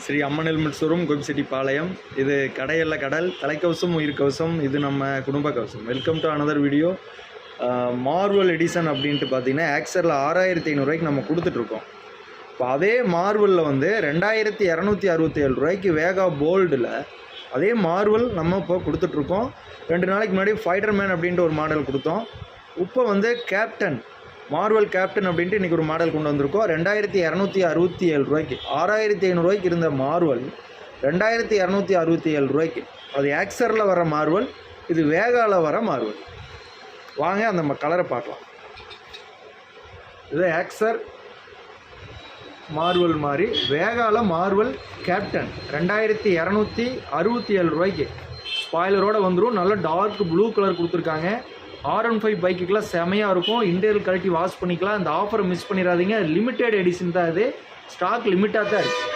ஸ்ரீ அம்மன் helmet showroom Gobichettipalayam. இது கடையல்ல கடல், தலைக்கவசம் உயிர் கவசம், இது நம்ம குடும்ப கவசம். Welcome to another video. Marvel edition அப்படின்ட்டு பார்த்தீங்கன்னா ஆக்சரில் 6500 நம்ம கொடுத்துட்ருக்கோம். இப்போ அதே மார்வலில் வந்து 2267 ரூபாய்க்கு வேகா போல்டில் அதே மார்வல் நம்ம இப்போ கொடுத்துட்ருக்கோம். 2 நாளைக்கு முன்னாடி ஃபைட்டர் மேன் அப்படின்ட்டு ஒரு மாடல் கொடுத்தோம். இப்போ வந்து கேப்டன் மார்வல் கேப்டன் அப்படின்ட்டு இன்றைக்கி ஒரு மாடல் கொண்டு வந்திருக்கோம். 2267 ரூபாய்க்கு 6500 ரூபாய்க்கு இருந்த மார்வல் 2267 ரூபாய்க்கு. அது ஆக்சரில் வர மார்வல், இது வேகாவில் வர மார்வல். வாங்க அந்த கலரை பார்க்கலாம். இது ஆக்சர் மார்வல் மாதிரி, வேகால மார்வல் கேப்டன் 2267 ரூபாய்க்கு ஸ்பாய்லரோடு வந்துடும். நல்ல டார்க் ப்ளூ கலர் கொடுத்துருக்காங்க. R15 பைக்குக்கெலாம் செமையாக இருக்கும். இன்டீரியர் கழட்டி வாஷ் பண்ணிக்கலாம். இந்த ஆஃபரை மிஸ் பண்ணிடாதீங்க. லிமிட்டெட் எடிஷன் தான், இது ஸ்டாக் லிமிட்டாக தான் இருக்குது.